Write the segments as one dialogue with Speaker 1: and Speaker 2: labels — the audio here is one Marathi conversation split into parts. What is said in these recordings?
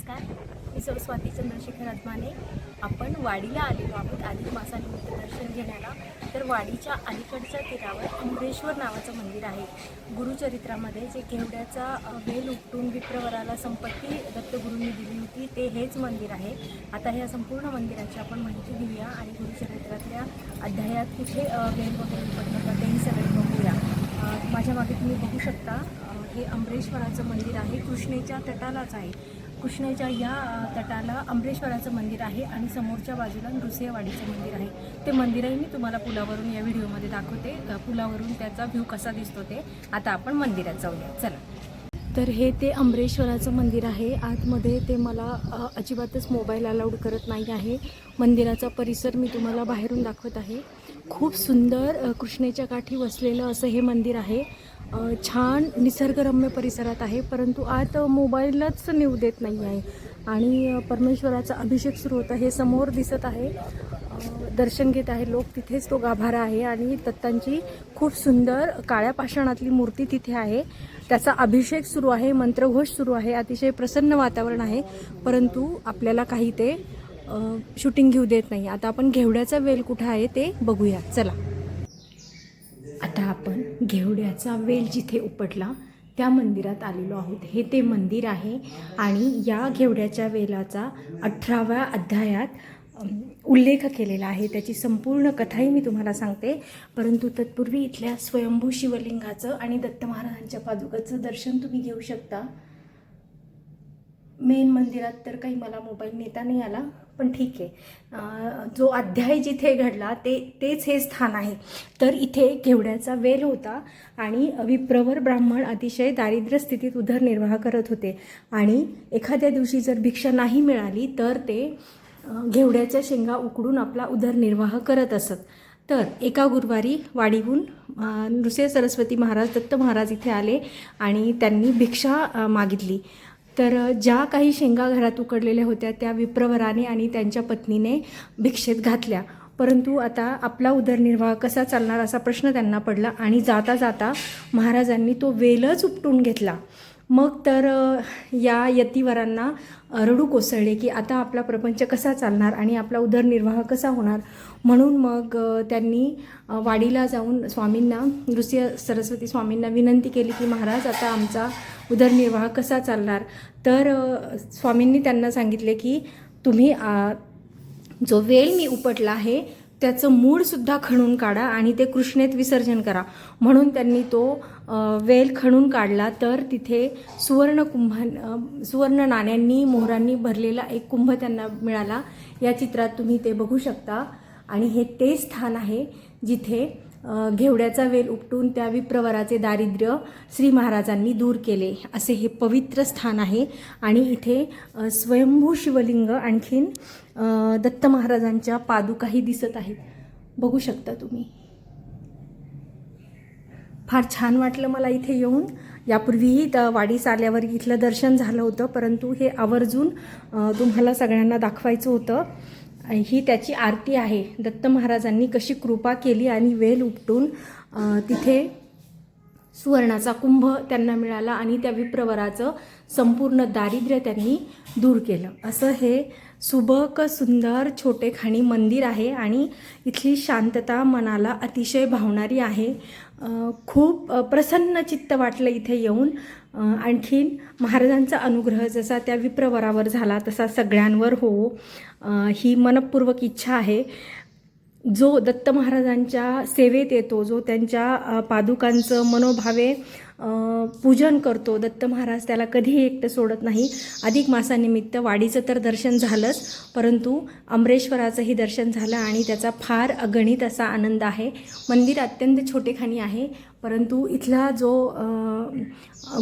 Speaker 1: नमस्कार, मी स्वाती चंद्रशेखर अदमाने. आपण वाडीला आलेलो आहोत अधिक मासानिमित्त दर्शन घेण्याला. तर वाडीच्या अलीकडच्या तीरावर अमरेश्वर नावाचं मंदिर आहे. गुरुचरित्रामध्ये जे घेवड्याचा वेल उपटून विप्रवराला संपत्ती दत्तगुरूंनी दिली होती ते हेच मंदिर आहे. आता ह्या संपूर्ण मंदिराची आपण माहिती घेऊया आणि गुरुचरित्रातल्या अध्यायात कुठे वेल वगैरे उपटलं होतं तेही सगळे बघूया. माझ्या मागे तुम्ही बघू शकता, हे अमरेश्वराचं मंदिर आहे. कृष्णेच्या तटालाच आहे. कृष्णेच्या या तटाला अमरेश्वराचं मंदिर आहे आणि समोरच्या बाजूला नृसिंहवाडीचं मंदिर आहे. ते मंदिरही मी तुम्हाला पुलावरून या व्हिडिओमध्ये दाखवते. पुलावरून त्याचा व्ह्यू कसा दिसतो ते. आता आपण मंदिरात जाऊया, चला. तर हे ते अमरेश्वराचं मंदिर आहे. आतमध्ये ते मला अजिबातच मोबाईल अलाउड करत नाही आहे. मंदिराचा परिसर मी तुम्हाला बाहेरून दाखवत आहे. खूप सुंदर कृष्णेच्या काठी वसलेलं असं हे मंदिर आहे. छान निसर्गरम्य परिसरात आहे, परंतु आत मोबाईलच नेऊ देत नाही आहे. आणि परमेश्वराचा अभिषेक सुरू होता. हे समोर दिसत आहे, दर्शन घेत आहे लोक. तिथेच तो गाभारा आहे आणि दत्तांची खूप सुंदर काळ्या पाषाणातली मूर्ती तिथे आहे. त्याचा अभिषेक सुरू आहे, मंत्रघोष सुरू आहे. अतिशय प्रसन्न वातावरण आहे, परंतु आपल्याला काही ते शूटिंग घेऊ देत नाही. आता आपण घेवड्याचा वेल कुठं आहे ते बघूया, चला. आता आपण घेवड्याचा वेल जिथे उपटला त्या मंदिरात आलेलो आहोत. हे ते मंदिर आहे आणि या घेवड्याच्या वेलाचा 18व्या अध्यायात उल्लेख केलेला आहे. त्याची संपूर्ण कथाही मी तुम्हाला सांगते, परंतु तत्पूर्वी इथल्या स्वयंभू शिवलिंगाचं आणि दत्त महाराजांच्या पादुकाचं दर्शन तुम्ही घेऊ शकता. मेन मंदिरात तर काही मला मोबाईल नेता नाही आला, पण ठीक आहे. जो अध्याय जिथे घडला तेच हे स्थान आहे. तर इथे घेवड्याचा वेल होता आणि विप्रवर ब्राह्मण अतिशय दारिद्र्य स्थितीत उदरनिर्वाह करत होते आणि एखाद्या दिवशी जर भिक्षा नाही मिळाली तर ते घेवड्याच्या शेंगा उकडून आपला उदरनिर्वाह करत असत. तर एका गुरुवारी वाडीहून नृसिंह सरस्वती महाराज दत्त महाराज इथे आले आणि त्यांनी भिक्षा मागितली. तर ज्या काही शेंगा घरात उकडलेल्या होत्या त्या विप्रवराने आणि त्यांच्या पत्नीने भिक्षेत घातल्या. परंतु आता आपला उदरनिर्वाह कसा चालणार असा प्रश्न त्यांना पडला आणि जाता जाता महाराजांनी तो वेलच उपटून घेतला. मग तर या यतिवरांना रडू कोसळले की आता आपला प्रपंच कसा चालणार आणि आपला उदरनिर्वाह कसा होणार. म्हणून मग त्यांनी वाडीला जाऊन स्वामींना, नृसिंह सरस्वती स्वामींना विनंती केली की महाराज आता आमचा उदरनिर्वाह कसा चालणार. तर स्वामींनी त्यांना सांगितले की तुम्ही जो वेल मी उपटला आहे त्याचं मूळसुद्धा खणून काढा आणि ते कृष्णेत विसर्जन करा. म्हणून त्यांनी तो वेल खणून काढला. तर तिथे सुवर्ण नाण्यांनी मोहरांनी भरलेला एक कुंभ त्यांना मिळाला. या चित्रात तुम्ही ते बघू शकता. आणि हे ते स्थान आहे जिथे घेवड्याचा वेल उपटून त्या विप्रवराचे दारिद्र्य श्री महाराजांनी दूर केले असे हे पवित्र स्थान आहे. आणि इथे स्वयंभू शिवलिंग आणखीन दत्त महाराजांच्या पादुकाही दिसत आहेत, बघू शकता तुम्ही. फार छान वाटलं मला इथे येऊन. यापूर्वीही वाडीस आल्यावर इथलं दर्शन झालं होतं, परंतु हे आवर्जून तुम्हाला सगळ्यांना दाखवायचं होतं. ही त्याची आरती आहे. दत्त महाराजांनी कशी कृपा केली आणि वेल उपटून तिथे सुवर्णाचा कुंभ त्यांना मिळाला आणि त्या विप्रवराचं संपूर्ण दारिद्र्य त्यांनी दूर केलं. असं हे सुबक सुंदर छोटेखानी मंदिर आहे आणि इथली शांतता मनाला अतिशय भावणारी आहे. खूप प्रसन्न चित्त वाटलं इथे येऊन. आणखीन महाराजांचा अनुग्रह जसा त्या विप्रवरावर झाला तसा सगळ्यांवर हो, ही मनपूर्वक इच्छा आहे. जो दत्त महाराजांच्या सेवेत येतो, जो त्यांच्या पादुकांचं मनोभावे पूजन करतो, दत्त महाराज त्याला कधीही एकटं सोडत नाही. अधिक मासानिमित्त वाडीचं तर दर्शन झालंच, परंतु अमरेश्वराचंही दर्शन झालं आणि त्याचा फार अगणित असा आनंद आहे. मंदिर अत्यंत छोटेखानी आहे, परंतु इथला जो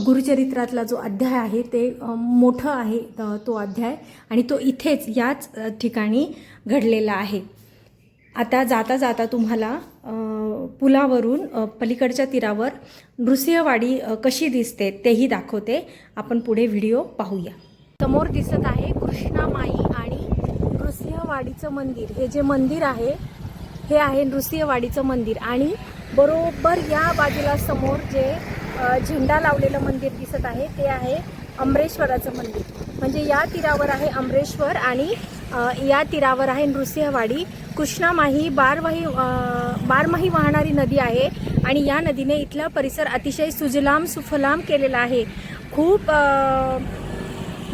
Speaker 1: गुरुचरित्रातला जो अध्याय आहे ते मोठं आहे तो अध्याय, आणि तो इथेच याच ठिकाणी घडलेला आहे. आता जाता जाता तुम्हाला पुलावरून पलीकडच्या तीरावर नृसिंहवाडी कशी दिसते तेही दाखवते. आपण पुढे व्हिडिओ पाहूया. समोर दिसत आहे कृष्णामाई आणि नृसिंहवाडीचं मंदिर. हे जे मंदिर आहे हे आहे नृसिंहवाडीचं मंदिर आणि बरोबर या बाजूला समोर जे झेंडा लावलेलं मंदिर दिसत आहे ते आहे अमरेश्वराचं मंदिर. म्हणजे या तीरावर आहे अमरेश्वर आणि या तीरावर आहे नृसिंहवाडी. कृष्णामाही बारमाही वाहणारी नदी आहे आणि या नदीने इथला परिसर अतिशय सुजलाम सुफलाम केलेला आहे. खूप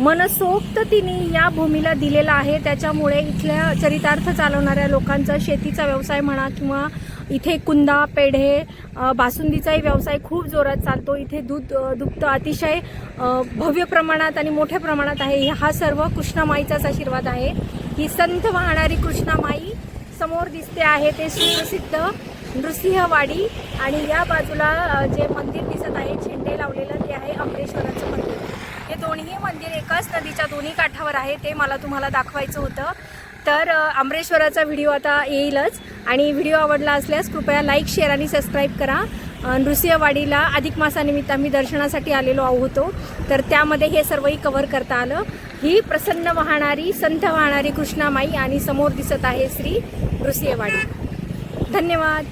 Speaker 1: मनसोक्त तिने या भूमीला दिलेला आहे. त्याच्यामुळे इथल्या चरितार्थ चालवणाऱ्या लोकांचा शेतीचा व्यवसाय म्हणा किंवा इथे कुंदा, पेढे, बासुंदीचाही व्यवसाय खूप जोरात चालतो. इथे दूध दुभतं अतिशय भव्य प्रमाणात आणि मोठ्या प्रमाणात आहे. हा सर्व कृष्णामाईचाच आशीर्वाद आहे. ही संत वाहणारी कृष्णामाई समोर दिसते आहे ते सुप्रसिद्ध नृसिंहवाडी आणि या बाजूला जे मंदिर दिसत आहे झेंडे लावलेलं ते आहे अमरेश्वराचं मंदिर. हे दोन्ही मंदिर एकाच नदीच्या दोन्ही काठावर आहे. ते मला तुम्हाला दाखवायचं होतं. तर अमरेश्वराचा व्हिडिओ आता येईलच आणि व्हिडिओ आवडला असल्यास कृपया लाईक, शेअर आणि सबस्क्राईब करा. नृसिंहवाडीला अधिक मासानिमित्त आम्ही दर्शनासाठी आलेलो होतो, तर त्यामध्ये हे सर्वही कव्हर करता आलं. ही प्रसन्न वाहणारी संत वाहणारी कृष्णामाई आणि समोर दिसत आहे श्री नृसिंहवाडी. धन्यवाद.